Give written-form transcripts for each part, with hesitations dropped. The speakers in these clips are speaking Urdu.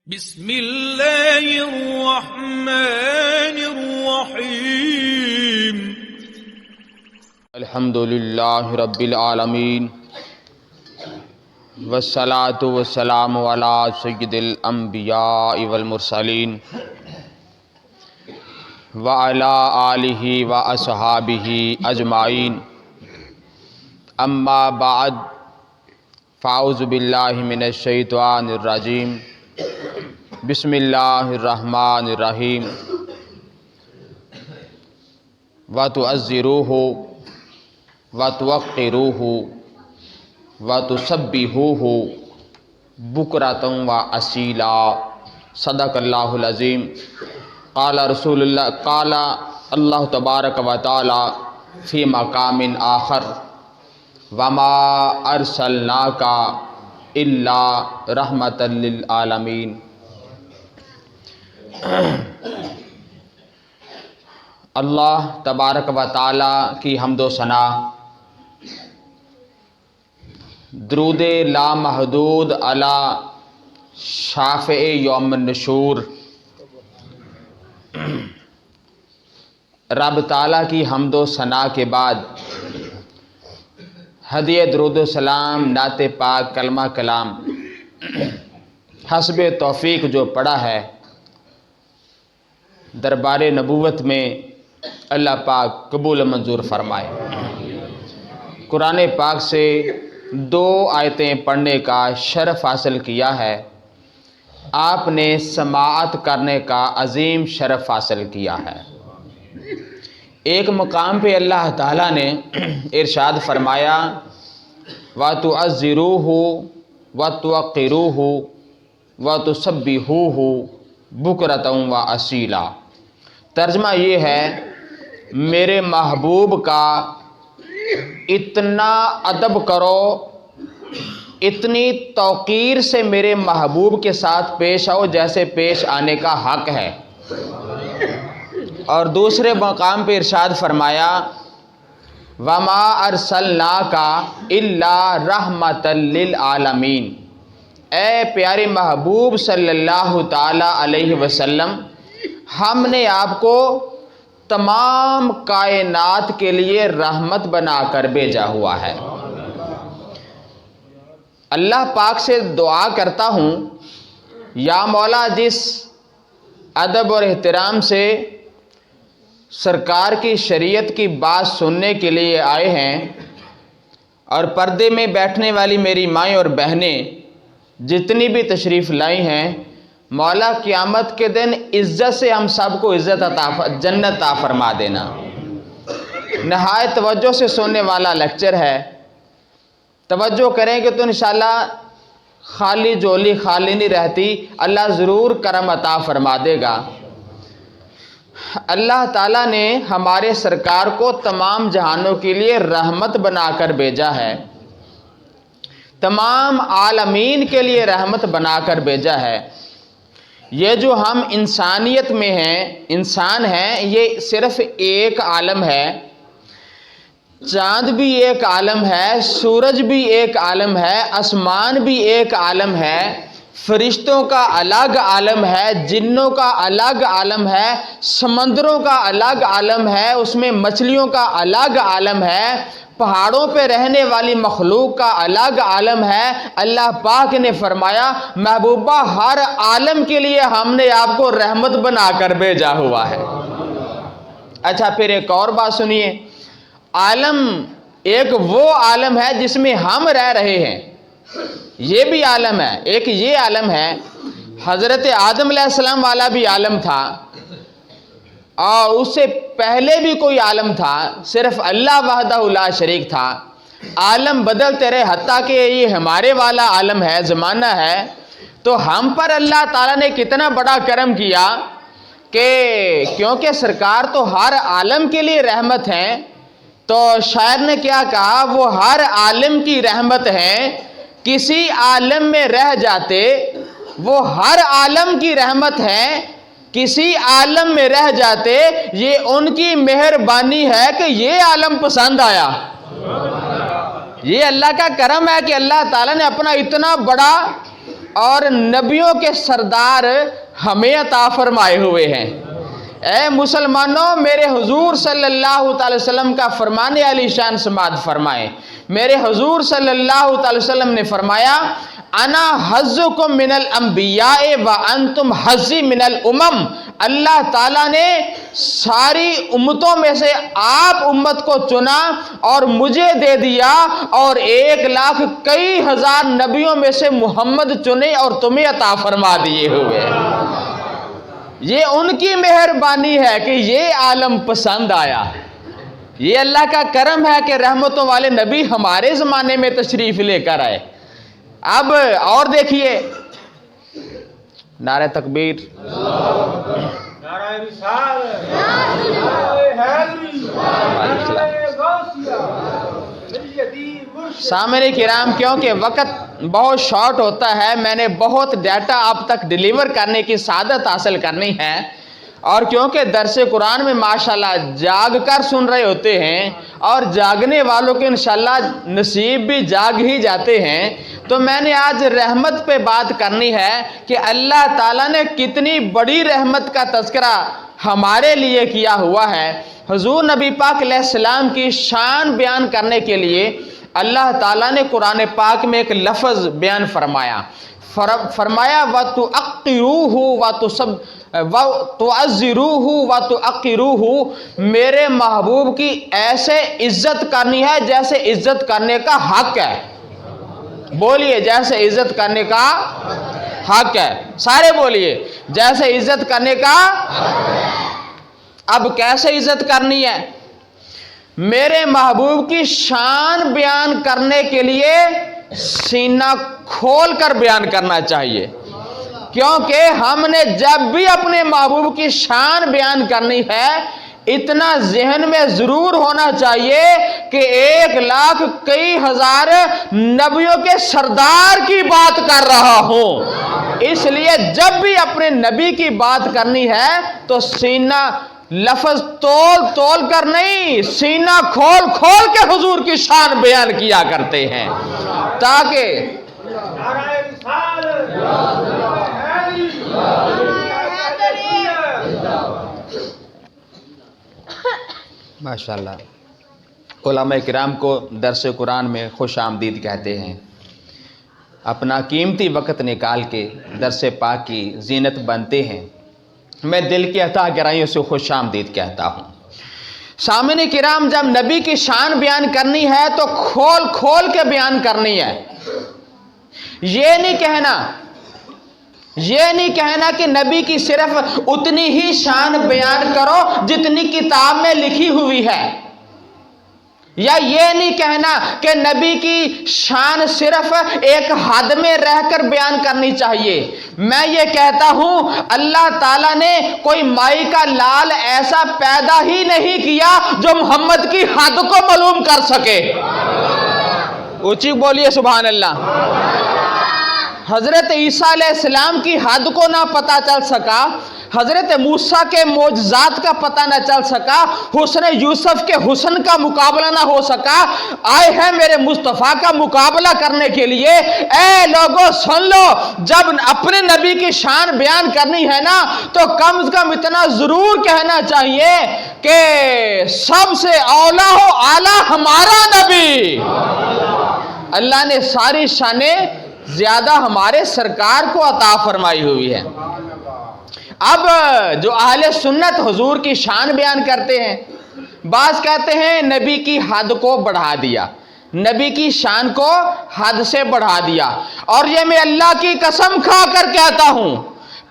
بسم اللہ الرحمن الرحیم الحمدللہ رب العالمین والصلاة والسلام علی سید الانبیاء والمرسلین وعلی آلہ واصحابہ اجمعین اما بعد فاعوذ باللہ من الشیطان الرجیم بسم اللہ الرحمن الرحیم وَتُعَزِّرُوهُ وَتُوَقِّرُوهُ وَتُسَبِّحُوهُ بُكْرَةً وَأَصِيلًا صدق اللہ العظیم۔ قال اللہ تبارک و تعالی فی مقام آخر وَمَا أَرْسَلْنَاكَ إِلَّا رَحْمَةً لِلْعَالَمِينَ۔ اللہ تبارک و تعالی کی حمد و ثنا، درود لامحدود علی شافع یوم النشور، رب تعالیٰ کی حمد و ثنا کے بعد ہدیہ درود و سلام، نعت پاک، کلمہ کلام حسب توفیق جو پڑھا ہے دربار نبوت میں، اللہ پاک قبول منظور فرمائے۔ قرآن پاک سے 2 آیتیں پڑھنے کا شرف حاصل کیا ہے، آپ نے سماعت کرنے کا عظیم شرف حاصل کیا ہے۔ ایک مقام پہ اللہ تعالیٰ نے ارشاد فرمایا وَتُعَزِّرُوهُ وَتُوَقِّرُوهُ وَتُسَبِّحُوهُ بُكْرَةً وَأَصِيلًا۔ ترجمہ یہ ہے، میرے محبوب کا اتنا ادب کرو، اتنی توقیر سے میرے محبوب کے ساتھ پیش آؤ جیسے پیش آنے کا حق ہے۔ اور دوسرے مقام پہ ارشاد فرمایا وَمَا أَرْسَلْنَاكَ إِلَّا رَحْمَةً لِلْعَالَمِينَ۔ اے پیارے محبوب صلی اللہ تعالی علیہ وسلم، ہم نے آپ کو تمام کائنات کے لیے رحمت بنا کر بھیجا ہوا ہے۔ اللہ پاک سے دعا کرتا ہوں، یا مولا، جس ادب اور احترام سے سرکار کی شریعت کی بات سننے کے لیے آئے ہیں، اور پردے میں بیٹھنے والی میری مائیں اور بہنیں جتنی بھی تشریف لائی ہیں، مولا قیامت کے دن عزت سے ہم سب کو جنت عطا فرما دینا۔ نہایت توجہ سے سننے والا لیکچر ہے، توجہ کریں گے تو انشاءاللہ خالی جولی خالی نہیں رہتی، اللہ ضرور کرم عطا فرما دے گا۔ اللہ تعالیٰ نے ہمارے سرکار کو تمام جہانوں کے لیے رحمت بنا کر بھیجا ہے، تمام عالمین کے لیے رحمت بنا کر بھیجا ہے۔ یہ جو ہم انسانیت میں ہیں، انسان ہیں، یہ صرف ایک عالم ہے۔ چاند بھی ایک عالم ہے، سورج بھی ایک عالم ہے، آسمان بھی ایک عالم ہے، فرشتوں کا الگ عالم ہے، جنوں کا الگ عالم ہے، سمندروں کا الگ عالم ہے، اس میں مچھلیوں کا الگ عالم ہے، پہاڑوں پہ رہنے والی مخلوق کا الگ عالم ہے۔ اللہ پاک نے فرمایا محبوبہ ہر عالم کے لیے ہم نے آپ کو رحمت بنا کر بھیجا ہوا ہے۔ اچھا، پھر ایک اور بات سنیے، عالم ایک وہ عالم ہے جس میں ہم رہ رہے ہیں، یہ بھی عالم ہے۔ ایک یہ عالم ہے، حضرت آدم علیہ السلام والا بھی عالم تھا، اور اس سے پہلے بھی کوئی عالم تھا، صرف اللہ وحدہ لا شریک تھا۔ عالم بدلتے رہے، حتیٰ کہ یہ ہمارے والا عالم ہے، زمانہ ہے، تو ہم پر اللہ تعالیٰ نے کتنا بڑا کرم کیا کہ کیونکہ سرکار تو ہر عالم کے لیے رحمت ہیں، تو شاعر نے کیا کہا، وہ ہر عالم کی رحمت ہیں، کسی عالم میں رہ جاتے، وہ ہر عالم کی رحمت ہے، کسی عالم میں رہ جاتے، یہ ان کی مہربانی ہے کہ یہ عالم پسند آیا۔ یہ اللہ کا کرم ہے کہ اللہ تعالیٰ نے اپنا اتنا بڑا اور نبیوں کے سردار ہمیں عطا فرمائے ہوئے ہیں۔ اے مسلمانوں، میرے حضور صلی اللہ تعالی وسلم کا فرمان علی شان سماعت فرمائیں۔ میرے حضور صلی اللہ تعالی وسلم نے فرمایا، انا حظکم من الانبیاء وانتم حظی من الامم۔ اللہ تعالیٰ نے ساری امتوں میں سے آپ امت کو چنا اور مجھے دے دیا، اور 1,00,000 کئی ہزار نبیوں میں سے محمد چنے اور تمہیں عطا فرما دیے ہوئے۔ یہ ان کی مہربانی ہے کہ یہ عالم پسند آیا۔ یہ اللہ کا کرم ہے کہ رحمتوں والے نبی ہمارے زمانے میں تشریف لے کر آئے۔ اب اور دیکھیے، نعرہ تکبیر، نعرہ رسالت، نعرہ حیدری، نعرہ غوثیہ، سامعین کرام، کیونکہ وقت بہت شارٹ ہوتا ہے، میں نے بہت ڈیٹا آپ تک ڈیلیور کرنے کی سعادت حاصل کرنی ہے، اور کیونکہ درس قرآن میں ماشاءاللہ جاگ کر سن رہے ہوتے ہیں، اور جاگنے والوں کے انشاءاللہ نصیب بھی جاگ ہی جاتے ہیں، تو میں نے آج رحمت پہ بات کرنی ہے کہ اللہ تعالیٰ نے کتنی بڑی رحمت کا تذکرہ ہمارے لیے کیا ہوا ہے۔ حضور نبی پاک علیہ السلام کی شان بیان کرنے کے لیے اللہ تعالیٰ نے قرآن پاک میں ایک لفظ بیان فرمایا، وَتُعَقِّرُوهُ وَتُعَزِّرُوهُ وَتُعَقِّرُوهُ، میرے محبوب کی ایسے عزت کرنی ہے جیسے عزت کرنے کا حق ہے۔ بولیے، جیسے عزت کرنے کا حق ہے، سارے بولیے، جیسے عزت کرنے کا۔ اب کیسے عزت کرنی ہے؟ میرے محبوب کی شان بیان کرنے کے لیے سینہ کھول کر بیان کرنا چاہیے، کیونکہ ہم نے جب بھی اپنے محبوب کی شان بیان کرنی ہے، اتنا ذہن میں ضرور ہونا چاہیے کہ 1,00,000 کئی ہزار نبیوں کے سردار کی بات کر رہا ہوں۔ اس لیے جب بھی اپنے نبی کی بات کرنی ہے تو سینہ، لفظ تول کر نہیں، سینہ کھول کھول کے حضور کی شان بیان کیا کرتے ہیں، تاکہ ماشاءاللہ علماء کرام کو درس قرآن میں خوش آمدید کہتے ہیں۔ اپنا قیمتی وقت نکال کے درس پاک کی زینت بنتے ہیں، میں دل کی عطا گرائیوں سے خوش آمدید کہتا ہوں۔ سامعین کرام، جب نبی کی شان بیان کرنی ہے تو کھول کھول کے بیان کرنی ہے۔ یہ نہیں کہنا کہ نبی کی صرف اتنی ہی شان بیان کرو جتنی کتاب میں لکھی ہوئی ہے، یا یہ نہیں کہنا کہ نبی کی شان صرف ایک حد میں رہ کر بیان کرنی چاہیے۔ میں یہ کہتا ہوں، اللہ تعالیٰ نے کوئی مائی کا لال ایسا پیدا ہی نہیں کیا جو محمد کی حد کو معلوم کر سکے۔ اونچی بولیے سبحان اللہ۔ حضرت عیسیٰ علیہ السلام کی حد کو نہ پتہ چل سکا، حضرت موسیٰ کے معجزات کا پتہ نہ چل سکا، حسن یوسف کے حسن کا مقابلہ نہ ہو سکا، آئے ہیں میرے مصطفیٰ کا مقابلہ کرنے کے لیے۔ اے لوگوں سن لو، جب اپنے نبی کی شان بیان کرنی ہے نا تو کم از کم اتنا ضرور کہنا چاہیے کہ سب سے اولا ہو اعلیٰ ہمارا نبی۔ اللہ نے ساری شانیں زیادہ ہمارے سرکار کو عطا فرمائی ہوئی ہے۔ اب جو اہل سنت حضور کی شان بیان کرتے ہیں، بعض کہتے ہیں نبی کی حد کو بڑھا دیا، نبی کی شان کو حد سے بڑھا دیا، اور یہ میں اللہ کی قسم کھا کر کہتا ہوں،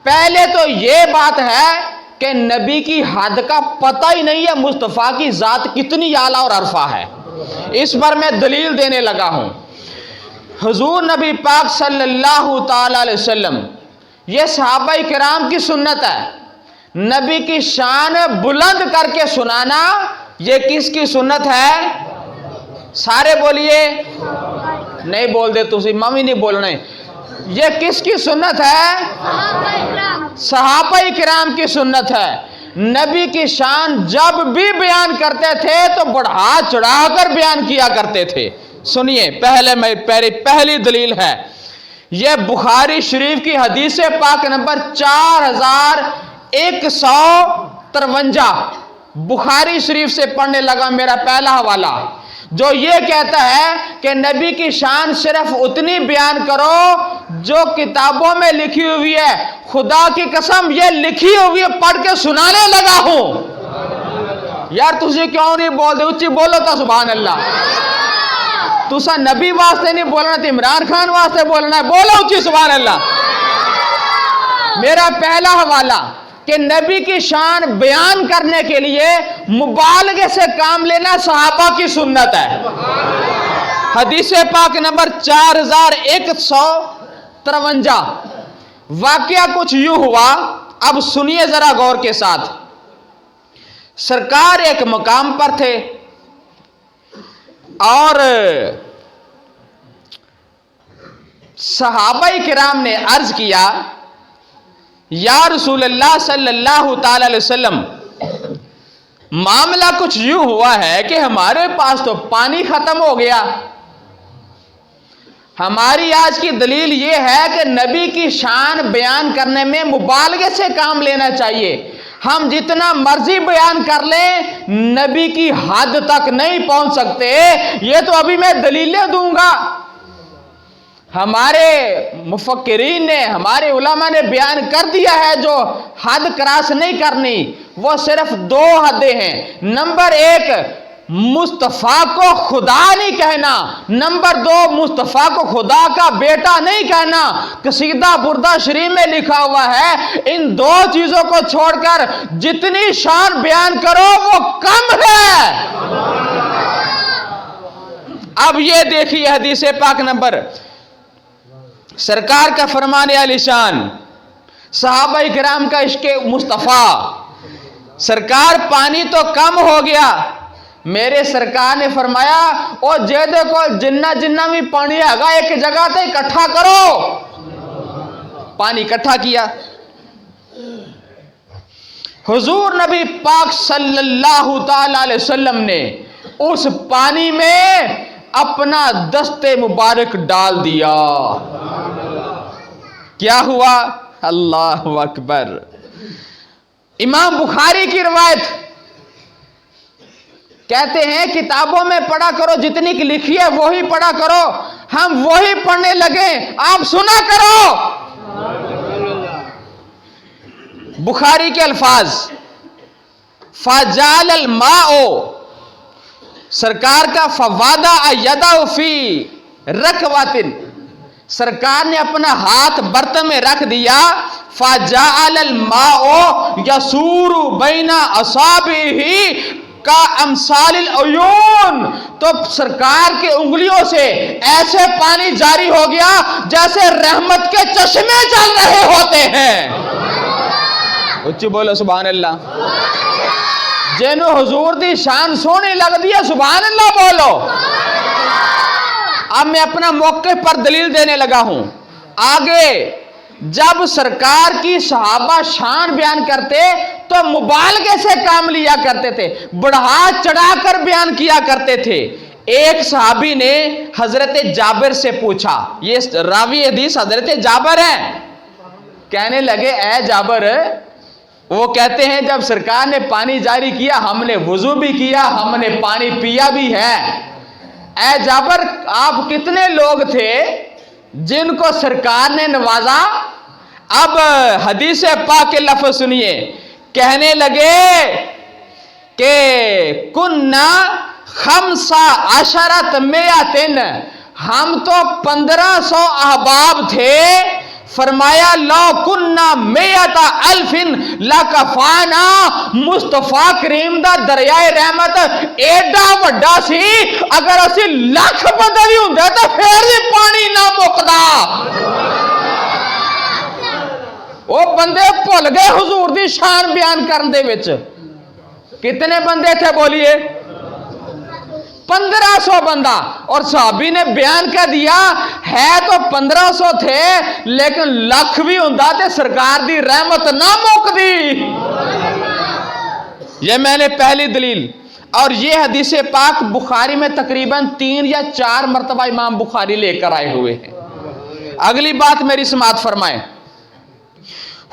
پہلے تو یہ بات ہے کہ نبی کی حد کا پتہ ہی نہیں ہے مصطفیٰ کی ذات کتنی اعلیٰ اور عرفہ ہے۔ اس پر میں دلیل دینے لگا ہوں۔ حضور نبی پاک صلی اللہ تعالی علیہ وسلم، یہ صحابہ کرام کی سنت ہے، نبی کی شان بلند کر کے سنانا یہ کس کی سنت ہے؟ سارے بولیے، نہیں بول دے تسی، ممی نہیں بولنے، یہ کس کی سنت ہے؟ صحابہ کرام کی سنت ہے۔ نبی کی شان جب بھی بیان کرتے تھے تو بڑھا چڑھا کر بیان کیا کرتے تھے۔ سنیے، پہلی دلیل ہے یہ بخاری شریف کی حدیث پاک نمبر 4153 بخاری شریف سے پڑھنے لگا میرا پہلا حوالہ، جو یہ کہتا ہے کہ نبی کی شان صرف اتنی بیان کرو جو کتابوں میں لکھی ہوئی ہے۔ خدا کی قسم یہ لکھی ہوئی پڑھ کے سنانے لگا ہوں۔ یار تجھے کیوں نہیں بول دے؟ اچھی بولو تو سبحان اللہ۔ تسا نبی واسطے نہیں بولنا تو عمران خان واسطے بولنا ہے، بولو اچھی سبحان اللہ۔ میرا پہلا حوالہ کہ نبی کی شان بیان کرنے کے لیے مبالغے سے کام لینا صحابہ کی سنت ہے۔ حدیث پاک نمبر 4153 واقعہ کچھ یوں ہوا، اب سنیے ذرا غور کے ساتھ۔ سرکار ایک مقام پر تھے اور صحابہ کرام نے عرض کیا یا رسول اللہ صلی اللہ تعالی علیہ وسلم، معاملہ کچھ یوں ہوا ہے کہ ہمارے پاس تو پانی ختم ہو گیا۔ ہماری آج کی دلیل یہ ہے کہ نبی کی شان بیان کرنے میں مبالغے سے کام لینا چاہیے۔ ہم جتنا مرضی بیان کر لیں نبی کی حد تک نہیں پہنچ سکتے۔ یہ تو ابھی میں دلیلیں دوں گا۔ ہمارے مفکرین نے، ہمارے علماء نے بیان کر دیا ہے جو حد کراس نہیں کرنی، وہ صرف 2 حدیں ہیں۔ نمبر 1 مصطفیٰ کو خدا نہیں کہنا، نمبر 2 مصطفیٰ کو خدا کا بیٹا نہیں کہنا۔ قصیدہ بردہ شریف میں لکھا ہوا ہے ان 2 چیزوں کو چھوڑ کر جتنی شان بیان کرو وہ کم ہے۔ اب یہ دیکھیے حدیث پاک نمبر، سرکار کا فرمان عالی شان، صحابہ کرام کا عشق مصطفیٰ۔ سرکار پانی تو کم ہو گیا، میرے سرکار نے فرمایا او جیدے کو جنہ بھی پانی ہے گا ایک جگہ تے اکٹھا کرو۔ پانی اکٹھا کیا، حضور نبی پاک صلی اللہ تعالی علیہ وسلم نے اس پانی میں اپنا دست مبارک ڈال دیا۔ کیا ہوا؟ اللہ اکبر۔ امام بخاری کی روایت کہتے ہیں کتابوں میں پڑھا کرو جتنی کی لکھی ہے وہی پڑھا کرو، ہم وہی پڑھنے لگے، آپ سنا کرو۔ بخاری کے الفاظ، فجال الماء، سرکار کا فوادہ یدہ فی رکواتن، سرکار نے اپنا ہاتھ برتن میں رکھ دیا، فجعل الماء یسور بین اصابعہ کا امثال العیون، تو سرکار کے انگلیوں سے ایسے پانی جاری ہو گیا جیسے رحمت کے چشمے چل رہے ہوتے ہیں۔ اچھی بولو سبحان اللہ۔ جنو حضور دی شان سونی لگ دی ہے سبحان اللہ بولو۔ اب میں اپنا موقع پر دلیل دینے لگا ہوں۔ آگے جب سرکار کی صحابہ شان بیان کرتے تو مبالغے سے کام لیا کرتے تھے، بڑھا چڑھا کر بیان کیا کرتے تھے۔ ایک صحابی نے حضرت جابر سے پوچھا، یہ راوی حدیث حضرت جابر ہیں، کہنے لگے اے جابر، وہ کہتے ہیں جب سرکار نے پانی جاری کیا ہم نے وضو بھی کیا، ہم نے پانی پیا بھی ہے۔ اے جابر آپ کتنے لوگ تھے جن کو سرکار نے نوازا؟ اب حدیث پاک کے لفظ سنیے، کہنے لگے کہ کننا 15 میاتن، ہم تو 1500 احباب تھے۔ فرمایا لو کننا 100 الف لکفانا، مصطفیٰ کریم دا دریائے رحمت ایڈا وڈا سی، اگر اسی 1,00,000 بندے بھی ہوندے تو پھر بھی پانی نہ مکدا۔ وہ بندے بھول گئے حضور دی شان بیان کرن دے وچ۔ کتنے بندے تھے بولیے؟ 1500 بندہ، اور صحابی نے بیان کر دیا ہے تو 1500 تھے لیکن 1,00,000 بھی ہوندا تے سرکار دی رحمت نہ مکدی۔ یہ میں نے پہلی دلیل، اور یہ حدیث پاک بخاری میں تقریباً 3 یا 4 مرتبہ امام بخاری لے کر آئے ہوئے ہیں۔ اگلی بات میری سماعت فرمائیں،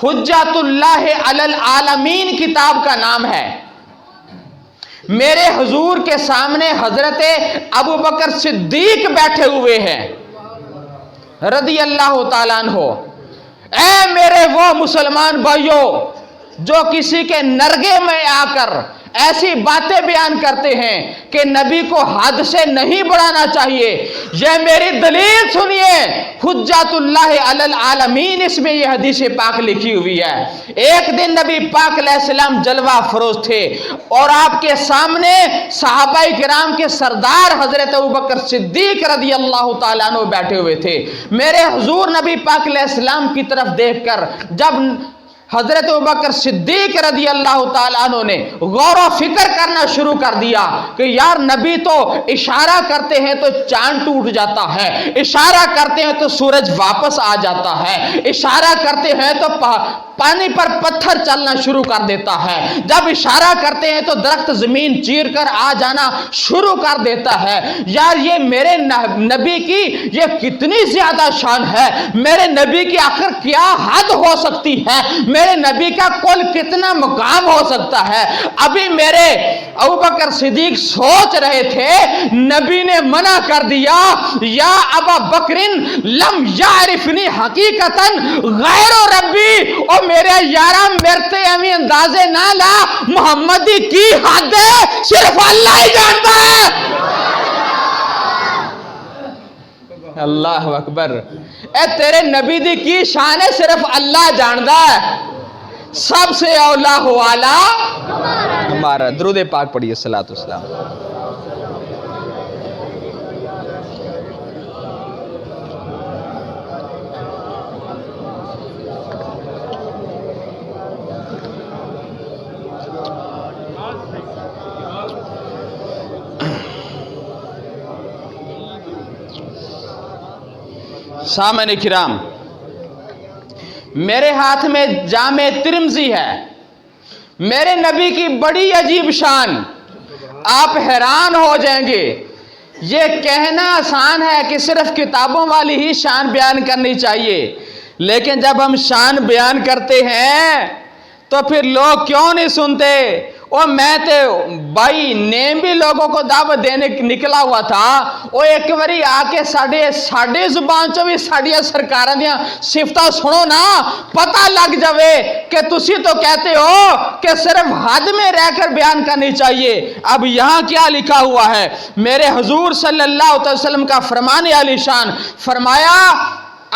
حجۃ اللہ علی العالمین کتاب کا نام ہے۔ میرے حضور کے سامنے حضرت ابوبکر صدیق بیٹھے ہوئے ہیں رضی اللہ تعالیٰ عنہ۔ اے میرے وہ مسلمان بھائیوں جو کسی کے نرگے میں آ کر ایسی باتیں بیان کرتے ہیں کہ نبی کو حد سے نہیں بڑھانا چاہیے، یہ میری دلیل سنیے، حجۃ اللہ علی العالمین، اس میں یہ حدیث پاک لکھی ہوئی ہے۔ ایک دن نبی پاک علیہ السلام جلوہ فروز تھے اور آپ کے سامنے صحابہ کرام کے سردار حضرت ابوبکر صدیق رضی اللہ تعالیٰ عنہ بیٹھے ہوئے تھے۔ میرے حضور نبی پاک علیہ السلام کی طرف دیکھ کر جب حضرت ابوبکر صدیق رضی اللہ تعالیٰ عنہ نے غور و فکر کرنا شروع کر دیا کہ یار نبی تو اشارہ کرتے ہیں تو چاند ٹوٹ جاتا ہے، اشارہ کرتے ہیں تو سورج واپس آ جاتا ہے، اشارہ کرتے ہیں تو پانی پر پتھر چلنا شروع کر دیتا ہے، جب اشارہ کرتے ہیں تو درخت زمین چیر کر آ جانا شروع کر دیتا ہے۔ یار یہ میرے نبی کی یہ کتنی زیادہ شان ہے، میرے نبی کی آخر کیا حد ہو سکتی ہے، میرے نبی کا کل کتنا مقام ہو سکتا ہے۔ ابھی میرے ابوبکر صدیق سوچ رہے تھے، نبی نے منع کر دیا، یا ابا بکرن لم یعرفنی حقیقتاً غیر ربی، اور میرے یارہ مرتے امی اندازے نہ لا، محمدی کی حد ہے صرف اللہ ہی جانتا ہے۔ اللہ اکبر، اے تیرے نبی دی کی شان ہے صرف اللہ جانتا ہے، سب سے اولا ہو والا ہمارا۔ درود پاک پڑھیے، صلاۃ والسلام۔ سامعین کرام، میرے ہاتھ میں جامع ترمذی ہے، میرے نبی کی بڑی عجیب شان، آپ حیران ہو جائیں گے۔ یہ کہنا آسان ہے کہ صرف کتابوں والی ہی شان بیان کرنی چاہیے، لیکن جب ہم شان بیان کرتے ہیں تو پھر لوگ کیوں نہیں سنتے؟ اور میں تے بھائی نیم بھی لوگوں کو دعوت دینے نکلا ہوا تھا، وہ ایک باری آ کے ساڑھے زبان چو بھی ساڑھیا سرکاراں دیاں صفتاں سنو نا، پتہ لگ جاوے کہ تسی تو کہتے ہو کہ صرف حد میں رہ کر بیان کرنی چاہیے۔ اب یہاں کیا لکھا ہوا ہے؟ میرے حضور صلی اللہ علیہ وسلم کا فرمان عالی شان، فرمایا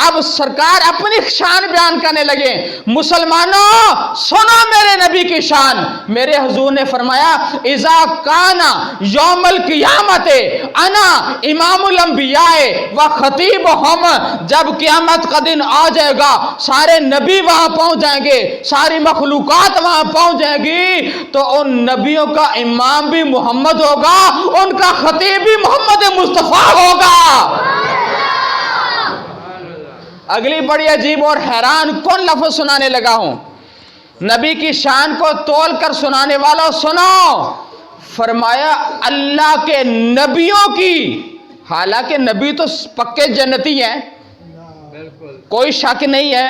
اب سرکار اپنی شان بیان کرنے لگے، مسلمانوں سنو میرے نبی کی شان۔ میرے حضور نے فرمایا اذا کانا یوم القیامت انا امام الانبیاء و خطیبہم، جب قیامت کا دن آ جائے گا، سارے نبی وہاں پہنچ جائیں گے، ساری مخلوقات وہاں پہنچ جائیں گی، تو ان نبیوں کا امام بھی محمد ہوگا، ان کا خطیب بھی محمد مصطفیٰ ہوگا۔ اگلی بڑی عجیب اور حیران کن لفظ سنانے لگا ہوں، نبی کی شان کو تول کر سنانے والوں سنو، فرمایا اللہ کے نبیوں کی، حالانکہ نبی تو پکے جنتی ہیں، کوئی شک نہیں ہے،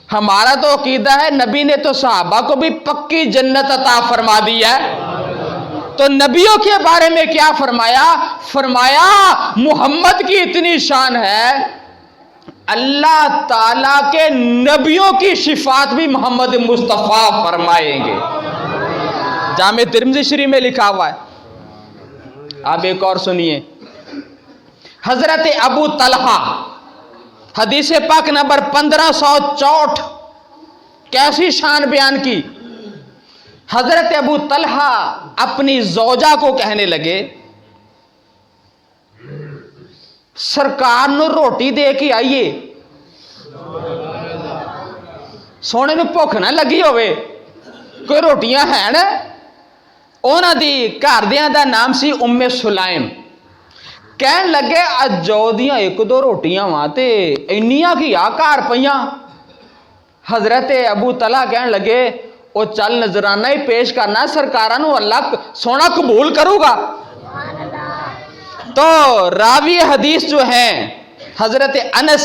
ہمارا تو عقیدہ ہے نبی نے تو صحابہ کو بھی پکی جنت عطا فرما دی ہے، تو نبیوں کے بارے میں کیا فرمایا؟ فرمایا محمد کی اتنی شان ہے، اللہ تعالیٰ کے نبیوں کی شفاعت بھی محمد مصطفیٰ فرمائیں گے۔ جامع ترمذی شریف میں لکھا ہوا ہے۔ آپ ایک اور سنیے، حضرت ابو طلحہ، حدیث پاک نمبر 1564، کیسی شان بیان کی۔ حضرت ابو طلحہ اپنی زوجہ کو کہنے لگے سرکار نو روٹی دے کے آئیے، سونے نو بھوک نہ لگی ہوئے، کوئی روٹیاں ہیں نا؟ انہاں دی گھردیاں دا نام سی ام سلائم، کہن لگے اج جو دیاں ایک دو روٹیاں وہاں تے انیاں کی آ گھر پیاں۔ حضرت ابو طلحہ کہن لگے او چل نذرانہ ہی پیش کرنا، سرکاراں نو اللہ سونا قبول کروں گا۔ تو راوی حدیث جو ہیں حضرت انس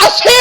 80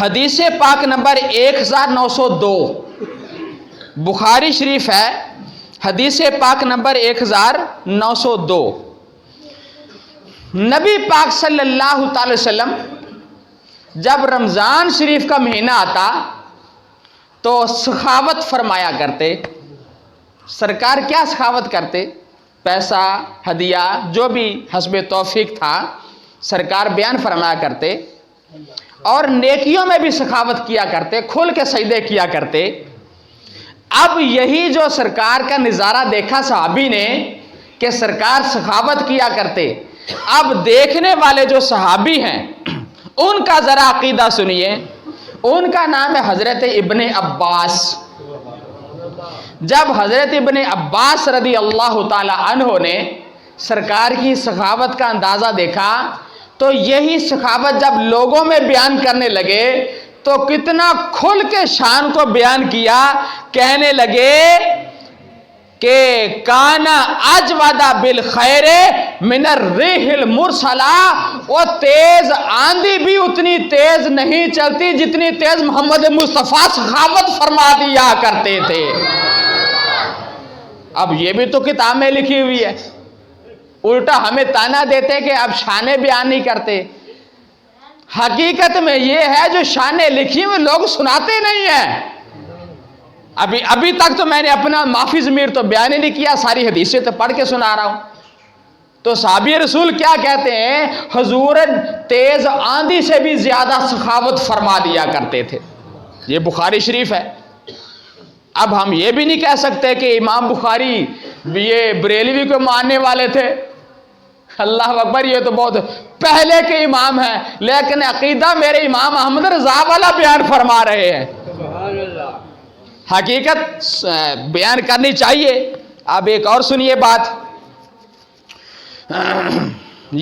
حدیث پاک نمبر 1902 بخاری شریف ہے، حدیث پاک نمبر 1902. نبی پاک صلی اللہ تعالی وسلم جب رمضان شریف کا مہینہ آتا تو سخاوت فرمایا کرتے. سرکار کیا سخاوت کرتے؟ پیسہ، ہدیہ، جو بھی حسب توفیق تھا سرکار بیان فرمایا کرتے، اور نیکیوں میں بھی سخاوت کیا کرتے، کھل کے سجدے کیا کرتے. اب یہی جو سرکار کا نظارہ دیکھا صحابی نے کہ سرکار سخاوت کیا کرتے، اب دیکھنے والے جو صحابی ہیں ان کا ذرا عقیدہ سنیے. ان کا نام ہے حضرت ابن عباس. جب حضرت ابن عباس رضی اللہ تعالی عنہ نے سرکار کی سخاوت کا اندازہ دیکھا تو یہی سخاوت جب لوگوں میں بیان کرنے لگے تو کتنا کھل کے شان کو بیان کیا. کہنے لگے کہ کانا اجود بالخیر من الريح المرسلہ، وہ تیز آندھی بھی اتنی تیز نہیں چلتی جتنی تیز محمد مصطفیٰ سخاوت فرما دیا کرتے تھے. اب یہ بھی تو کتاب میں لکھی ہوئی ہے، الٹا ہمیں تانا دیتے کہ اب شانیں بیان نہیں کرتے. حقیقت میں یہ ہے جو شانیں لکھی ہوئی لوگ سناتے نہیں ہیں. ابھی تک تو میں نے اپنا معافی ضمیر تو بیان ہی نہیں کیا، ساری حدیثیں تو پڑھ کے سنا رہا ہوں. تو صحابی رسول کیا کہتے ہیں؟ حضور تیز آندھی سے بھی زیادہ سخاوت فرما دیا کرتے تھے. یہ بخاری شریف ہے. اب ہم یہ بھی نہیں کہہ سکتے کہ امام بخاری یہ بریلوی کو ماننے والے تھے. اللہ اکبر، یہ تو بہت پہلے کے امام ہیں، لیکن عقیدہ میرے امام احمد رضا والا بیان فرما رہے ہیں. حقیقت بیان کرنی چاہیے. اب ایک اور سنیے بات،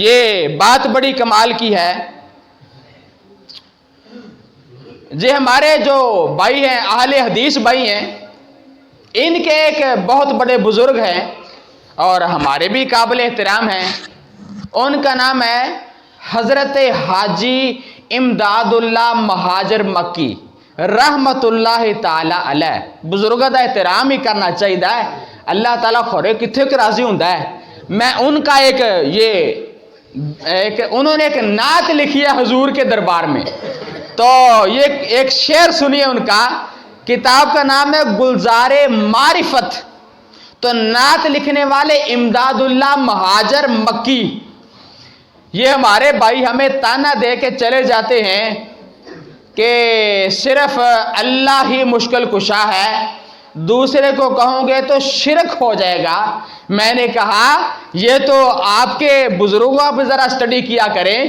یہ بات بڑی کمال کی ہے. یہ ہمارے جو بھائی ہیں اہل حدیث بھائی ہیں، ان کے ایک بہت بڑے بزرگ ہیں اور ہمارے بھی قابل احترام ہیں. ان کا نام ہے حضرت حاجی امداد اللہ مہاجر مکی رحمت اللہ تعالی علیہ. بزرگوں کا احترام ہی کرنا چاہیے. اللہ تعالیٰ خورے کتنے کے راضی ہوں. میں ان کا انہوں نے ایک نعت لکھی ہے حضور کے دربار میں، تو یہ ایک شعر سنیے ان کا. کتاب کا نام ہے گلزار معرفت. تو نعت لکھنے والے امداد اللہ مہاجر مکی. یہ ہمارے بھائی ہمیں تانا دے کے چلے جاتے ہیں کہ صرف اللہ ہی مشکل کشا ہے، دوسرے کو کہوں گے تو شرک ہو جائے گا. میں نے کہا یہ تو آپ کے بزرگوں پہ ذرا اسٹڈی کیا کریں،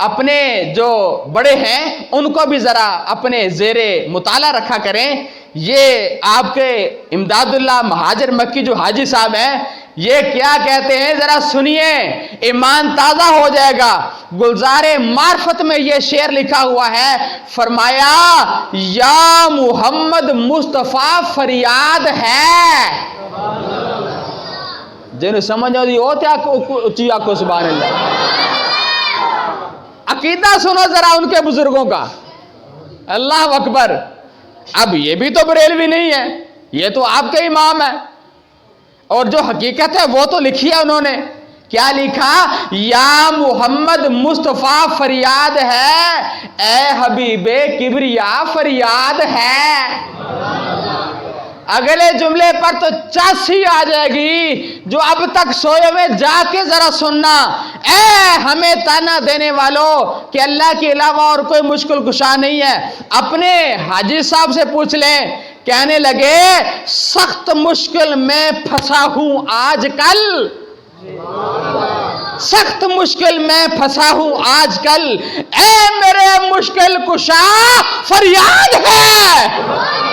اپنے جو بڑے ہیں ان کو بھی ذرا اپنے زیر مطالعہ رکھا کریں. یہ آپ کے امداد اللہ مہاجر مکی جو حاجی صاحب ہیں یہ کیا کہتے ہیں ذرا سنیے، ایمان تازہ ہو جائے گا. گلزار معرفت میں یہ شعر لکھا ہوا ہے. فرمایا یا محمد مصطفیٰ فریاد ہے. جنہیں سمجھ آتی اچھی آنکھوں سبحان اللہ. عقیدہ سنو ذرا ان کے بزرگوں کا. اللہ اکبر. اب یہ بھی تو بریلوی نہیں ہے، یہ تو آپ کے امام ہے، اور جو حقیقت ہے وہ تو لکھی ہے انہوں نے. کیا لکھا؟ یا محمد مصطفیٰ فریاد ہے، اے حبیب کبریا فریاد ہے. اگلے جملے پر تو چس ہی آ جائے گی جو اب تک سوئے ہوئے جا کے ذرا سننا. اے ہمیں تانا دینے والوں کہ اللہ کے علاوہ اور کوئی مشکل کشا نہیں ہے، اپنے حاجی صاحب سے پوچھ لیں. کہنے لگے سخت مشکل میں پھنسا ہوں آج کل، سخت مشکل میں پھنسا ہوں آج کل، اے میرے مشکل کشا فریاد ہے.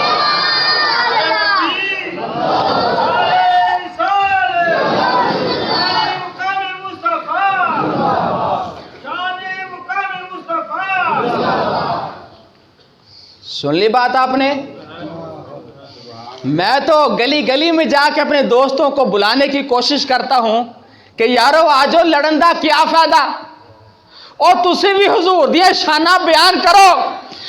سن لی بات آپ نے؟ میں تو گلی گلی میں جا کے اپنے دوستوں کو بلانے کی کوشش کرتا ہوں کہ یارو آجو لڑن دا کیا فائدہ، اور تسی بھی حضور دیے شانہ بیان کرو.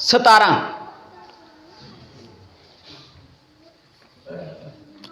17,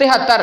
73।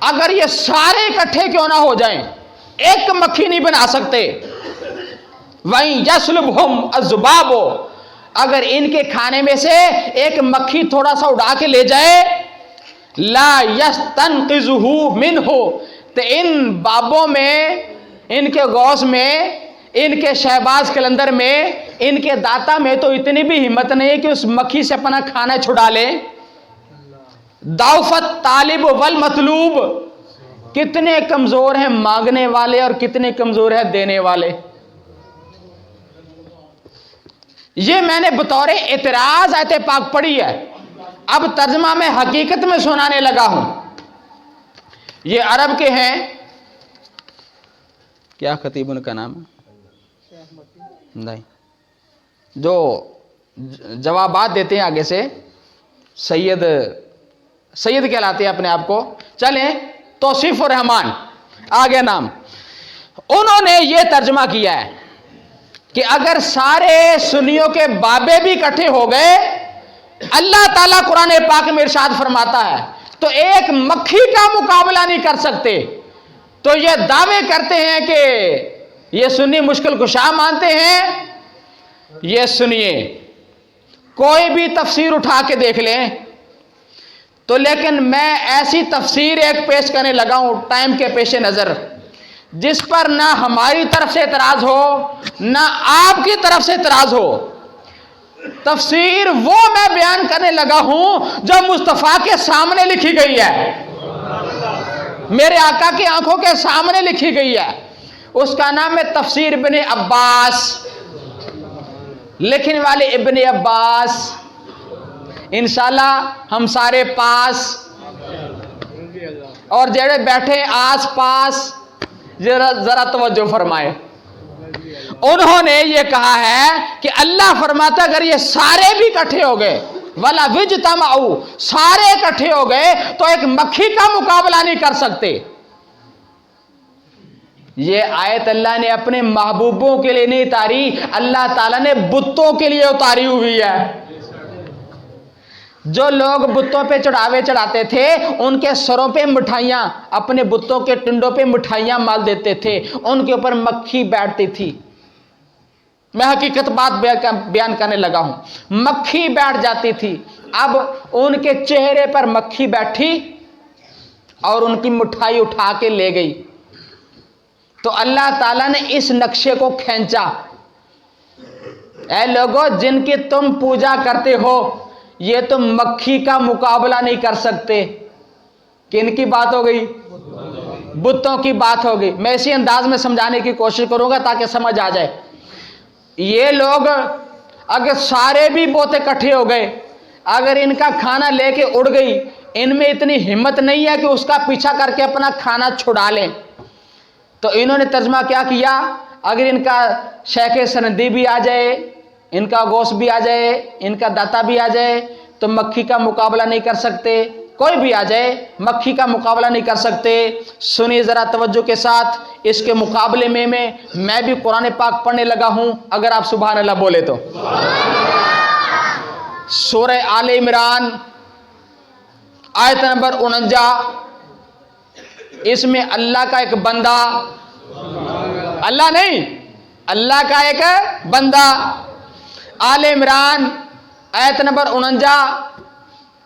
اگر یہ سارے اکٹھے کیوں نہ ہو جائیں ایک مکھی نہیں بنا سکتے. وہیں یسلبہم الذباب، اگر ان کے کھانے میں سے ایک مکھی تھوڑا سا اڑا کے لے جائے، لا یستنقذہ منہ، تو ان بابوں میں، ان کے غوث میں، ان کے شہباز قلندر میں، ان کے داتا میں تو اتنی بھی ہمت نہیں ہے کہ اس مکھی سے اپنا کھانا چھڑا لے. ضعف الطالب والمطلوب، کتنے کمزور ہیں مانگنے والے اور کتنے کمزور ہیں دینے والے. یہ میں نے بطور اعتراض آیت پاک پڑھی ہے، اب ترجمہ میں حقیقت میں سنانے لگا ہوں. یہ عرب کے ہیں، کیا خطیب ان کا نام ہے؟ نہیں، جو جوابات دیتے ہیں آگے سے، سید کہلاتے ہیں اپنے آپ کو. چلیں، توصیف الرحمان آگے نام. انہوں نے یہ ترجمہ کیا ہے کہ اگر سارے سنیوں کے بابے بھی اکٹھے ہو گئے، اللہ تعالیٰ قرآن پاک میں ارشاد فرماتا ہے تو ایک مکھی کا مقابلہ نہیں کر سکتے. تو یہ دعوے کرتے ہیں کہ یہ سنی مشکل کشا مانتے ہیں. یہ سنیے، کوئی بھی تفسیر اٹھا کے دیکھ لیں تو، لیکن میں ایسی تفسیر ایک پیش کرنے لگا ہوں ٹائم کے پیش نظر، جس پر نہ ہماری طرف سے اعتراض ہو نہ آپ کی طرف سے اعتراض ہو. تفسیر وہ میں بیان کرنے لگا ہوں جو مصطفیٰ کے سامنے لکھی گئی ہے، میرے آقا کی آنکھوں کے سامنے لکھی گئی ہے. اس کا نام ہے تفسیر ابن عباس، لکھنے والے ابن عباس. انشاءاللہ ہم سارے پاس اور جڑے بیٹھے آس پاس ذرا توجہ فرمائے. انہوں نے یہ کہا ہے کہ اللہ فرماتا اگر یہ سارے بھی اکٹھے ہو گئے، وَلَا وِجْتَمَعُوا، سارے اکٹھے ہو گئے تو ایک مکھی کا مقابلہ نہیں کر سکتے. یہ آیت اللہ نے اپنے محبوبوں کے لیے نہیں اتاری، اللہ تعالیٰ نے بتوں کے لیے اتاری ہوئی ہے. جو لوگ بتوں پہ چڑھاوے چڑھاتے تھے ان کے سروں پہ مٹھائیاں، اپنے بتوں کے ٹنڈوں پہ مٹھائیاں مال دیتے تھے، ان کے اوپر مکھی بیٹھتی تھی. میں حقیقت بات بیان کرنے لگا ہوں، مکھی بیٹھ جاتی تھی. اب ان کے چہرے پر مکھی بیٹھی اور ان کی مٹھائی اٹھا کے لے گئی. تو اللہ تعالیٰ نے اس نقشے کو کھینچا. اے لوگوں جن کی تم پوجا کرتے ہو، یہ تم مکھی کا مقابلہ نہیں کر سکتے. کن کی بات ہو گئی؟ بتوں کی بات ہو گئی. میں اسی انداز میں سمجھانے کی کوشش کروں گا تاکہ سمجھ آ جائے. یہ لوگ اگر سارے بھی بت اکٹھے ہو گئے، اگر ان کا کھانا لے کے اڑ گئی، ان میں اتنی ہمت نہیں ہے کہ اس کا پیچھا کر کے اپنا کھانا چھڑا لیں. تو انہوں نے ترجمہ کیا کیا؟ اگر ان کا شیخ سندی بھی آ جائے، ان کا غوث بھی آ جائے، ان کا داتا بھی آ جائے تو مکھی کا مقابلہ نہیں کر سکتے. کوئی بھی آ جائے مکھی کا مقابلہ نہیں کر سکتے. سنیے ذرا توجہ کے ساتھ، اس کے مقابلے میں بھی قرآن پاک پڑھنے لگا ہوں، اگر آپ سبحان اللہ بولے تو. سورہ آل عمران آیت نمبر 49، اس میں اللہ کا ایک بندہ، اللہ نہیں، اللہ کا ایک بندہ. آل عمران آیت نمبر 49،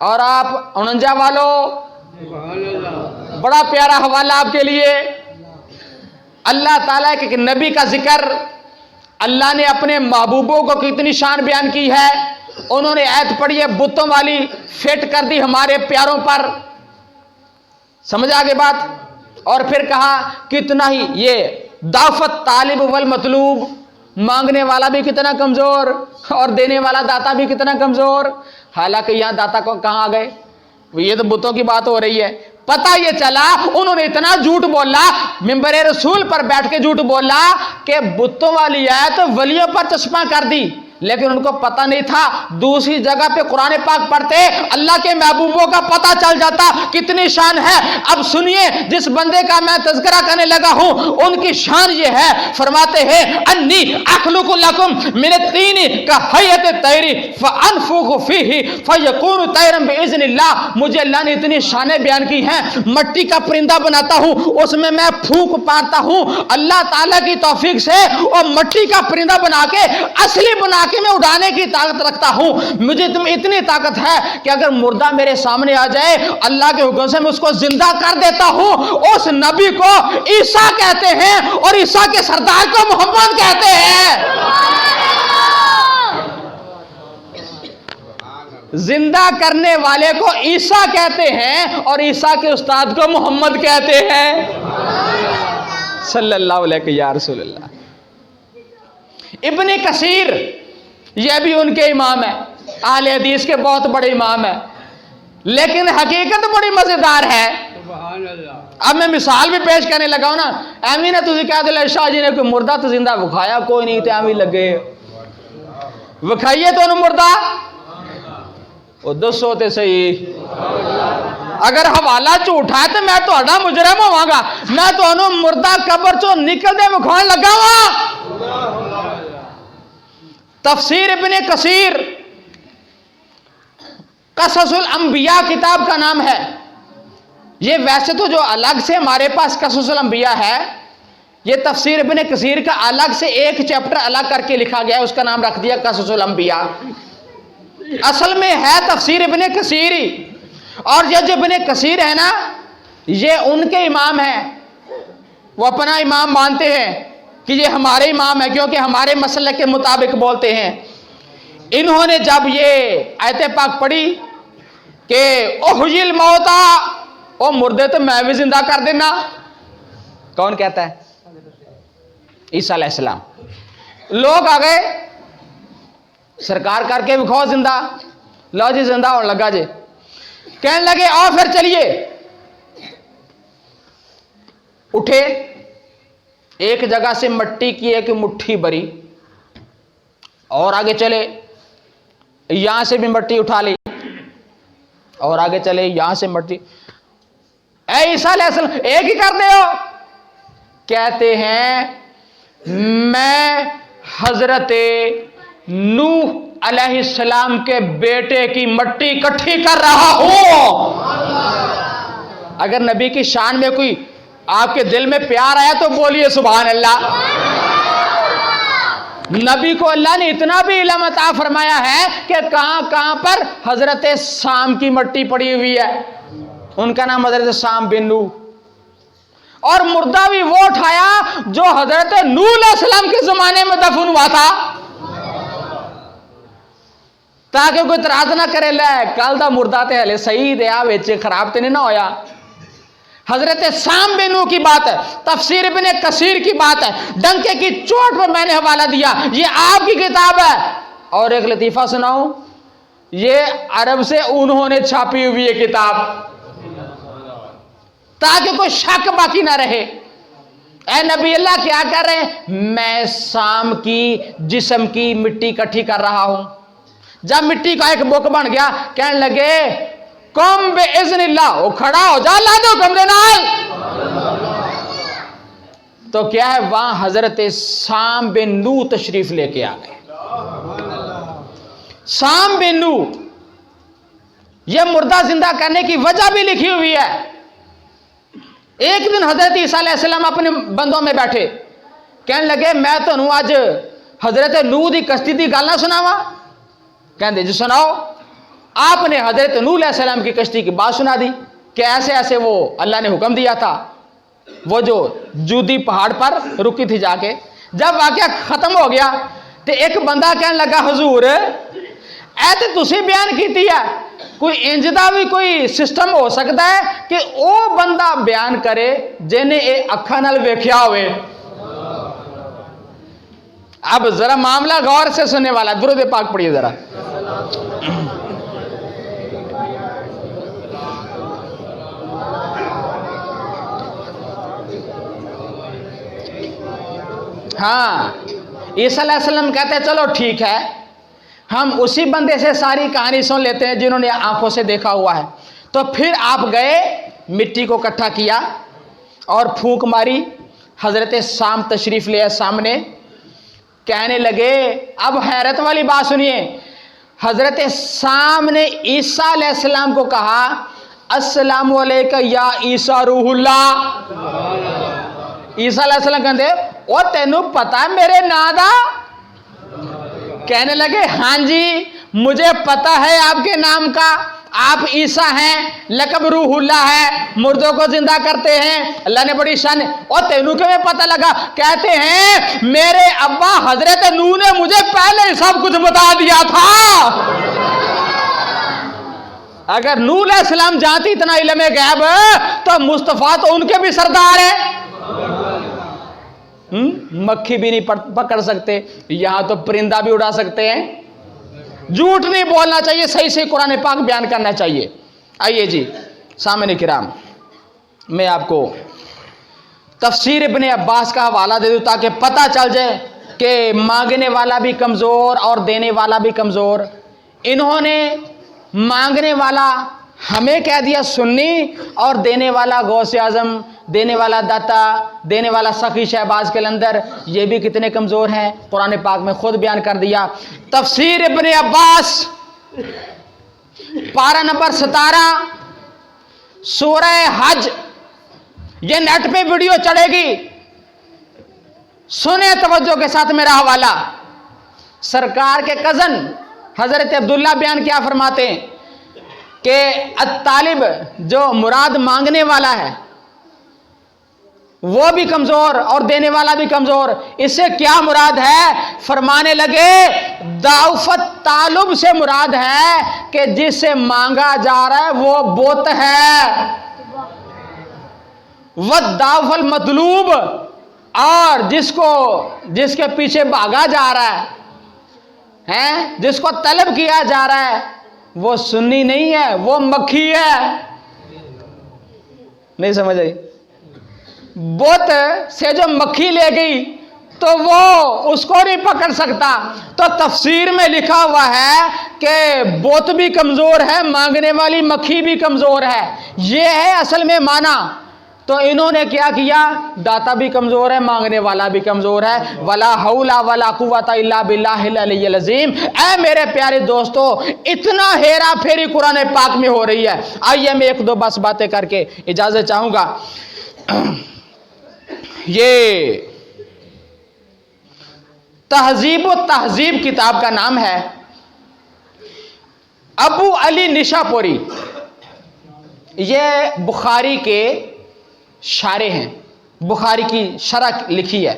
اور آپ 49 والو، بڑا پیارا حوالہ آپ کے لیے. اللہ تعالیٰ کے ایک نبی کا ذکر، اللہ نے اپنے محبوبوں کو کتنی شان بیان کی ہے. انہوں نے آیت پڑھی ہے بتوں والی، فٹ کر دی ہمارے پیاروں پر. سمجھ آگے بات؟ اور پھر کہا کتنا ہی یہ ضعف طالب والمطلوب، مانگنے والا بھی کتنا کمزور اور دینے والا داتا بھی کتنا کمزور. حالانکہ یہاں داتا کو کہاں گئے؟ یہ تو بتوں کی بات ہو رہی ہے. پتہ یہ چلا انہوں نے اتنا جھوٹ بولا، منبر رسول پر بیٹھ کے جھوٹ بولا کہ بتوں والی آیت ولیوں پر چشمہ کر دی. لیکن ان کو پتہ نہیں تھا. دوسری جگہ پہ قرآن پاک پڑھتے اللہ کے محبوبوں کا پتہ چل جاتا کتنی شان ہے. اب سنیے جس بندے کا میں تذکرہ کرنے لگا ہوں ان کی شان یہ ہے. فرماتے ہیں انی اخلق لکم من الطین کہیئۃ الطیر فانفخ فیہ فیکون طیرا باذن اللہ. مجھے اللہ نے اتنی شانیں بیان کی ہیں. مٹی کا پرندہ بناتا ہوں, اس میں میں پھونک مارتا ہوں, اللہ تعالیٰ کی توفیق سے اور مٹی کا پرندہ بنا کے اصلی بنا کے میں اڑانے کی طاقت رکھتا ہوں. مجھے اتنی طاقت ہے کہ اگر مردہ میرے سامنے آ جائے اللہ کے حکم سے میں اس کو زندہ کر دیتا ہوں. اس نبی کو عیسیٰ کہتے ہیں اور عیسیٰ کے سردار کو محمد کہتے ہیں. زندہ کرنے والے کو عیسیٰ کہتے ہیں اور عیسیٰ کے استاد کو محمد کہتے ہیں. صلی اللہ علیہ یا رسول اللہ. ابن کثیر یہ بھی ان کے امام ہے, اہل حدیث کے بہت بڑے امام ہے, لیکن حقیقت بڑی مزیدار ہے. اب میں مثال بھی پیش کرنے لگا ہوں نا. ایویں نے تجھے کہہ دیا شاہ جی نے کوئی مردہ تو زندہ بکھایا کوئی نہیں, تے ایویں لگے بکھائیے تو انہوں مردہ وہ دسو تے صحیح. اگر حوالہ جھوٹا ہے تو میں تو اڈا مجرم ہوا گا. میں تو انہوں مردہ قبر چو نکل دے بکھوان لگا ہوا. تفسیر ابن کثیر قصص الانبیاء کتاب کا نام ہے. یہ ویسے تو جو الگ سے ہمارے پاس قصص الانبیاء ہے, یہ تفسیر ابن کثیر کا الگ سے ایک چیپٹر الگ کر کے لکھا گیا ہے, اس کا نام رکھ دیا قصص الانبیاء. اصل میں ہے تفسیر ابن کثیر ہی. اور یہ جو ابن کثیر ہے نا یہ ان کے امام ہیں, وہ اپنا امام مانتے ہیں کہ یہ ہمارے امام ہے کیونکہ ہمارے مسلک کے مطابق بولتے ہیں. انہوں نے جب یہ آیت پاک پڑھی کہ احیی الموتا, او مردے تو میں بھی زندہ کر دینا. کون کہتا ہے؟ عیسیٰ علیہ السلام. لوگ آ گئے سرکار کر کے بکھاؤ زندہ. لو جی زندہ ہونے لگا جی. کہنے لگے آؤ پھر چلیے. اٹھے, ایک جگہ سے مٹی کی ایک مٹھی بری اور آگے چلے, یہاں سے بھی مٹی اٹھا لی اور آگے چلے, یہاں سے مٹی. اے عیسیٰ علیہ السلام ایک ہی کر دے ہو. کہتے ہیں میں حضرت نوح علیہ السلام کے بیٹے کی مٹی اکٹھی کر رہا ہوں. اگر نبی کی شان میں کوئی آپ کے دل میں پیار آیا تو بولیے سبحان اللہ. نبی کو اللہ نے اتنا بھی علم عطا فرمایا ہے کہ کہاں کہاں پر حضرت سام کی مٹی پڑی ہوئی ہے. ان کا نام حضرت سام بن نوح. اور مردہ بھی وہ اٹھایا جو حضرت نوح علیہ السلام کے زمانے میں دفن ہوا تھا, تاکہ کوئی اعتراض نہ کرے لے کل دا مردہ تے ہلے صحیح دیا وچ خراب تے نہیں نہ ہویا. حضرت سام بن نوح کی بات ہے, تفسیر ابن کثیر کی بات ہے. ڈنکے کی چوٹ پر میں نے حوالہ دیا, یہ آپ کی کتاب ہے. اور ایک لطیفہ سناؤں, یہ عرب سے انہوں نے چھاپی ہوئی یہ کتاب تاکہ کوئی شک باقی نہ رہے. اے نبی اللہ کیا کر رہے ہیں؟ میں سام کی جسم کی مٹی اکٹھی کر رہا ہوں. جب مٹی کا ایک بک بن گیا کہنے لگے قم باذن اللہ, وہ کھڑا ہو جا اللہ دے حکم دے نال. تو کیا ہے وہاں حضرت سام بن نوح تشریف لے کے آ گئے. سام بن نوح, یہ مردہ زندہ کرنے کی وجہ بھی لکھی ہوئی ہے. ایک دن حضرت عیسیٰ علیہ السلام اپنے بندوں میں بیٹھے, کہنے لگے میں تو نو آج حضرت نوح دی کشتی دی گل نہ سناواں. کہندے جی سناؤ. آپ نے حضرت نوح علیہ السلام کی کشتی کی بات سنا دی کہ ایسے ایسے وہ اللہ نے حکم دیا تھا, وہ جو جودی پہاڑ پر رکی تھی جا کے. جب واقعہ ختم ہو گیا تو ایک بندہ کہنے لگا حضور اے تے تسی بیان کیتی ہے, کوئی انجدہ بھی کوئی سسٹم ہو سکتا ہے کہ او بندہ بیان کرے جنہیں اے اکھاں نال ویکھیا ہوئے. اب ذرا معاملہ غور سے سننے والا, درود پاک پڑھیے ذرا. ہاں عیسیٰ علیہ السلام کہتے ہیں چلو ٹھیک ہے ہم اسی بندے سے ساری کہانی سن لیتے ہیں جنہوں نے آنکھوں سے دیکھا ہوا ہے. تو پھر آپ گئے, مٹی کو اکٹھا کیا اور پھونک ماری. حضرت سام تشریف لے سامنے, کہنے لگے, اب حیرت والی بات سنیے, حضرت سام نے عیسیٰ علیہ السلام کو کہا السلام علیکم یا عیسیٰ روح اللہ. عیسیٰ علیہ السلام کہتے او تینوں پتا میرے نا دا؟ کہنے لگے ہاں جی مجھے پتا ہے آپ کے نام کا, آپ عیسیٰ ہیں, لقب روح اللہ ہے, مردوں کو زندہ کرتے ہیں, اللہ نے بڑی شان. اور تینوں کے میں پتہ لگا؟ کہتے ہیں میرے ابا حضرت نوح نے مجھے پہلے ہی سب کچھ بتا دیا تھا. اگر نوح علیہ السلام جانتی اتنا علم غیب تو مصطفیٰ تو ان کے بھی سردار ہیں. مکھی بھی نہیں پکڑ سکتے, یہاں تو پرندہ بھی اڑا سکتے ہیں. جھوٹ نہیں بولنا چاہیے, صحیح سے قرآن پاک بیان کرنا چاہیے. آئیے جی سامعین کرام, میں آپ کو تفسیر ابن عباس کا حوالہ دے دوں تاکہ پتہ چل جائے کہ مانگنے والا بھی کمزور اور دینے والا بھی کمزور. انہوں نے مانگنے والا ہمیں کہہ دیا سنی, اور دینے والا غوث اعظم, دینے والا داتا, دینے والا سخی شہباز قلندر, یہ بھی کتنے کمزور ہیں. قرآن پاک میں خود بیان کر دیا. تفسیر ابن عباس پارہ نمبر 17 سورہ حج, یہ نیٹ پہ ویڈیو چڑھے گی, سنیں توجہ کے ساتھ میرا حوالہ. سرکار کے کزن حضرت عبداللہ بیان کیا فرماتے ہیں کہ الطالب جو مراد مانگنے والا ہے وہ بھی کمزور اور دینے والا بھی کمزور. اس سے کیا مراد ہے؟ فرمانے لگے ضعف طالب سے مراد ہے کہ جس سے مانگا جا رہا ہے وہ بت ہے. والضعف المطلوب, اور جس کے پیچھے بھاگا جا رہا ہے, جس کو طلب کیا جا رہا ہے, وہ سنی نہیں ہے, وہ مکھی ہے. نہیں سمجھ آئی؟ بت سے جو مکھی لے گئی تو وہ اس کو نہیں پکڑ سکتا. تو تفسیر میں لکھا ہوا ہے کہ بت بھی کمزور ہے, مانگنے والی مکھی بھی کمزور ہے. یہ ہے اصل میں معنی. تو انہوں نے کیا کیا؟ داتا بھی کمزور ہے, مانگنے والا بھی کمزور ہے. ولا حول ولا قوت الا باللہ العلی العظیم. اے میرے پیارے دوستو, اتنا ہیرا پھیری قرآن پاک میں ہو رہی ہے. آئیے میں ایک دو بس باتیں کر کے اجازت چاہوں گا. یہ تہذیب و تہذیب کتاب کا نام ہے. ابو علی نشا پوری یہ بخاری کے شارح ہیں, بخاری کی شرح لکھی ہے.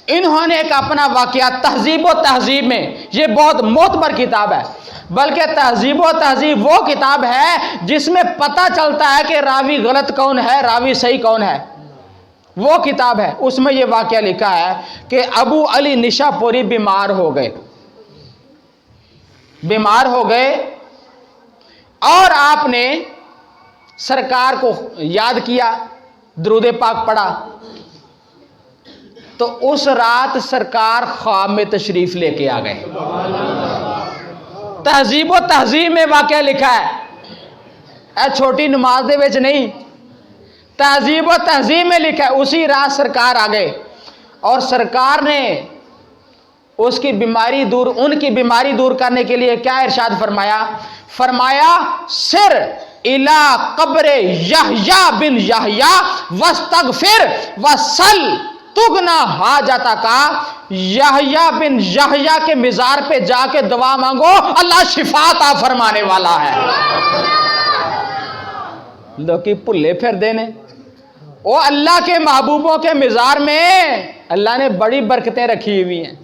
انہوں نے ایک اپنا واقعہ تہذیب و تہذیب میں, یہ بہت معتبر کتاب ہے, بلکہ تہذیب و تہذیب وہ کتاب ہے جس میں پتہ چلتا ہے کہ راوی غلط کون ہے, راوی صحیح کون ہے. وہ کتاب ہے, اس میں یہ واقعہ لکھا ہے کہ ابو علی نشا پوری بیمار ہو گئے اور آپ نے سرکار کو یاد کیا, درود پاک پڑھا. تو اس رات سرکار خواب میں تشریف لے کے آ گئے. تہذیب و تہذیب میں واقعہ لکھا ہے, اے چھوٹی نماز دے وچ نہیں, تہذیب و تہذیب میں لکھا ہے. اسی رات سرکار آ گئے اور سرکار نے ان کی بیماری دور کرنے کے لیے کیا ارشاد فرمایا سر الی قبر یحییٰ بن یحییٰ واستغفر وصل تغنا حاجتک. یحییٰ بن یحییٰ کے مزار پہ جا کے دعا مانگو, اللہ شفا عطا فرمانے والا ہے. لوکی پھلے پھر دینے, وہ اللہ کے محبوبوں کے مزار میں اللہ نے بڑی برکتیں رکھی ہوئی ہیں.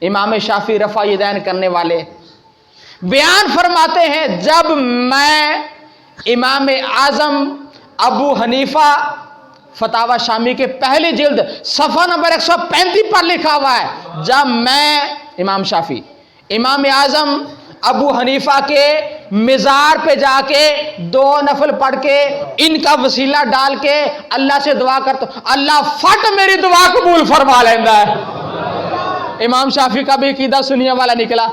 امام شافعی رفع یدین کرنے والے بیان فرماتے ہیں, جب میں امام اعظم ابو حنیفہ فتاوی شامی کے پہلی جلد صفحہ نمبر 135 پر لکھا ہوا ہے, جب میں امام شافعی امام اعظم ابو حنیفہ کے مزار پہ جا کے 2 نفل پڑھ کے ان کا وسیلہ ڈال کے اللہ سے دعا کرتا ہوں, اللہ فٹ میری دعا قبول فرما لینا ہے. امام شافعی کا بھی عقیدہ سنیے والا نکلا.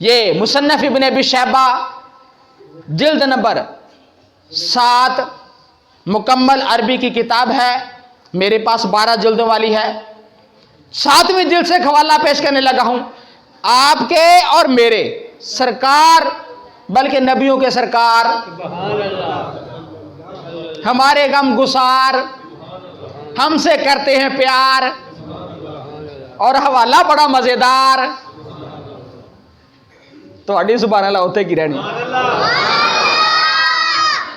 یہ مصنف ابن ابی شیبہ جلد نمبر 7 مکمل عربی کی کتاب ہے، میرے پاس 12 جلدوں والی ہے، 7ویں جلد سے حوالہ پیش کرنے لگا ہوں، آپ کے اور میرے سرکار، بلکہ نبیوں کے سرکار، ہمارے غم گسار، ہم سے کرتے ہیں پیار، اور حوالہ بڑا مزیدار، تو اڈی سبحان اللہ ہوتے کی رہنی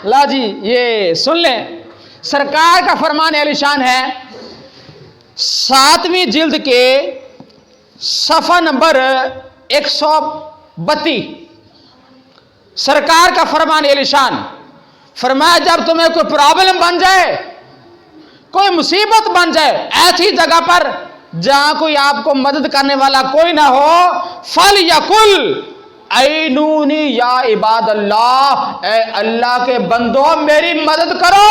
لا جی یہ سن لیں، سرکار کا فرمان عالی شان ہے، 7ویں جلد کے صفحہ نمبر 132، سرکار کا فرمان عالی شان فرمایا جب تمہیں کوئی پرابلم بن جائے، کوئی مصیبت بن جائے ایسی جگہ پر جہاں کوئی آپ کو مدد کرنے والا کوئی نہ ہو، فَلْيَقُلْ اَعِنُونِي یا عباد اللہ، اے اللہ کے بندوں میری مدد کرو۔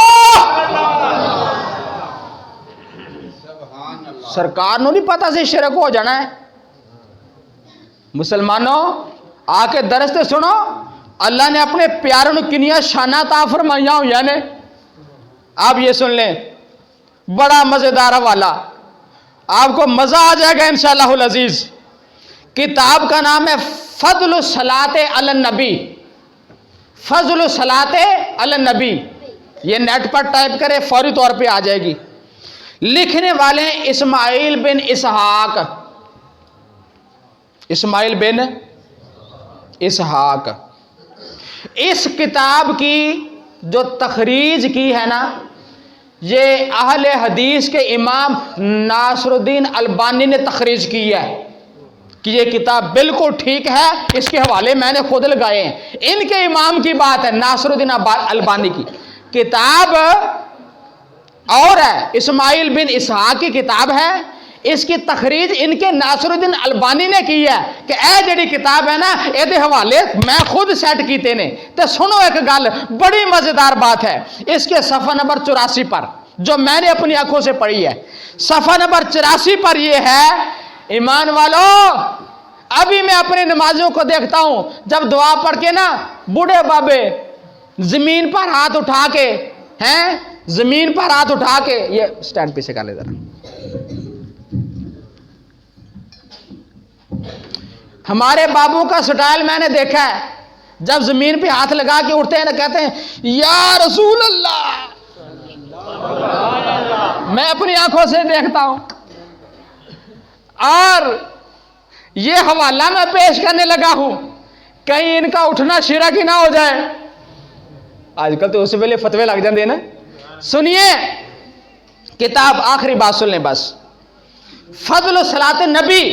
سرکار نو نہیں پتا سی شرک ہو جانا ہے، مسلمانوں آ کے درست سنو، اللہ نے اپنے پیاروں نے کنیا شانہ عطا فرمائیاں ہوئی نے، آپ یہ سن لیں، بڑا مزیدار حوالہ، آپ کو مزہ آ جائے گا انشاءاللہ العزیز۔ کتاب کا نام ہے فضل الصلاۃ علی النبی، فضل الصلاۃ علی النبی، یہ نیٹ پر ٹائپ کرے فوری طور پہ آ جائے گی، لکھنے والے ہیں اسماعیل بن اسحاق، اسماعیل بن اسحاق۔ اس کتاب کی جو تخریج کی ہے نا، یہ اہل حدیث کے امام ناصر الدین البانی نے تخریج کی ہے کہ یہ کتاب بالکل ٹھیک ہے، اس کے حوالے میں نے خود لگائے ہیں، ان کے امام کی بات ہے، ناصر الدین البانی کی کتاب اور ہے، اسماعیل بن اسحاق کی کتاب ہے، اس کی تخریج ان کے ناصر الدین البانی نے کی ہے کہ اے جڑی کتاب ہے نا یہ حوالے میں خود سیٹ کیتے نے، تو سنو ایک گل بڑی مزیدار بات ہے، اس کے صفحہ نمبر 84 پر جو میں نے اپنی آنکھوں سے پڑھی ہے، صفحہ نمبر 84 پر یہ ہے، ایمان والو ابھی میں اپنے نمازیوں کو دیکھتا ہوں جب دعا پڑھ کے نا بوڑھے بابے زمین پر ہاتھ اٹھا کے ہیں، زمین پر ہاتھ اٹھا کے، یہ سٹینڈ پیچھے کر لے ذرا، ہمارے بابوں کا سٹائل میں نے دیکھا ہے، جب زمین پہ ہاتھ لگا کے اٹھتے ہیں نا کہتے ہیں یا رسول اللہ، میں اپنی آنکھوں سے دیکھتا ہوں، اور یہ حوالہ میں پیش کرنے لگا ہوں، کہیں ان کا اٹھنا شرک ہی نہ ہو جائے، آج کل تو اس ویلے فتوے لگ جاندے نا۔ سنیے کتاب، آخری بات سن لیں بس، فضل صلاۃ النبی،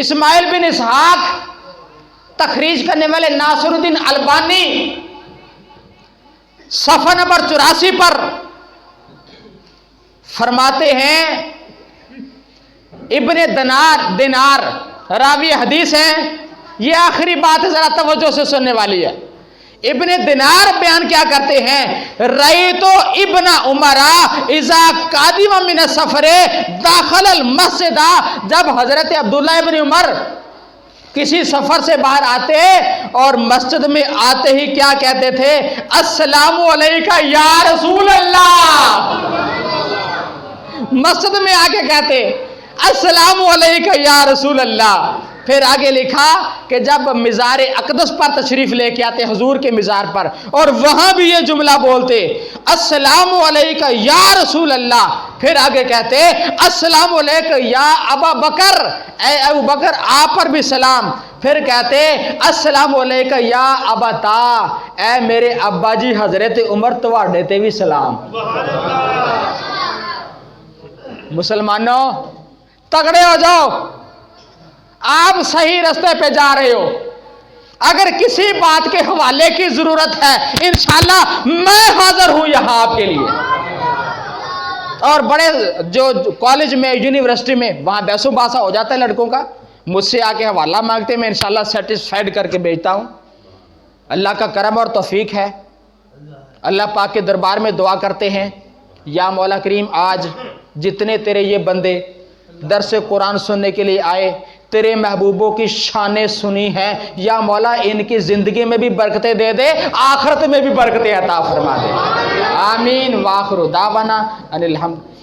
اسماعیل بن اسحاق، تخریج کرنے والے ناصر الدین البانی، صفحہ نمبر 84 پر فرماتے ہیں، ابن دینار راوی حدیث ہیں، یہ آخری بات ذرا توجہ سے سننے والی ہے، ابن دینار بیان کیا کرتے ہیں، رأیتو ابن عمر اذا قادم من السفر داخل المسجد، جب حضرت عبداللہ ابن عمر کسی سفر سے باہر آتے اور مسجد میں آتے ہی کیا کہتے تھے، السلام علیکہ یا رسول اللہ، مسجد میں آ کے کہتے السلام علیکہ یا رسول اللہ۔ پھر آگے لکھا کہ جب مزار اقدس پر تشریف لے کے آتے حضور کے مزار پر اور وہاں بھی یہ جملہ بولتے السلام علیکہ یا رسول اللہ، پھر آگے کہتے السلام علیکہ یا ابا بکر، اے ابو بکر آپ پر بھی سلام، پھر کہتے السلام علیکہ یا ابتا، اے میرے ابا جی حضرت عمر تواڈے تے بھی سلام۔ مسلمانوں تگڑے ہو جاؤ، آپ صحیح رستے پہ جا رہے ہو، اگر کسی بات کے حوالے کی ضرورت ہے انشاءاللہ میں حاضر ہوں یہاں آپ کے لیے، اور بڑے جو کالج میں یونیورسٹی میں وہاں بحث و باسا ہو جاتا ہے لڑکوں کا، مجھ سے آ کے حوالہ مانگتے میں انشاءاللہ سیٹسفائیڈ کر کے بھیجتا ہوں، اللہ کا کرم اور توفیق ہے، اللہ پاک کے دربار میں دعا کرتے ہیں، یا مولا کریم آج جتنے تیرے یہ بندے درس قرآن سننے کے لیے آئے، تیرے محبوبوں کی شانیں سنی ہیں، یا مولا ان کی زندگی میں بھی برکتیں دے دے، آخرت میں بھی برکتیں عطا فرما دے، آمین۔ وآخر دعوانا ان الحمد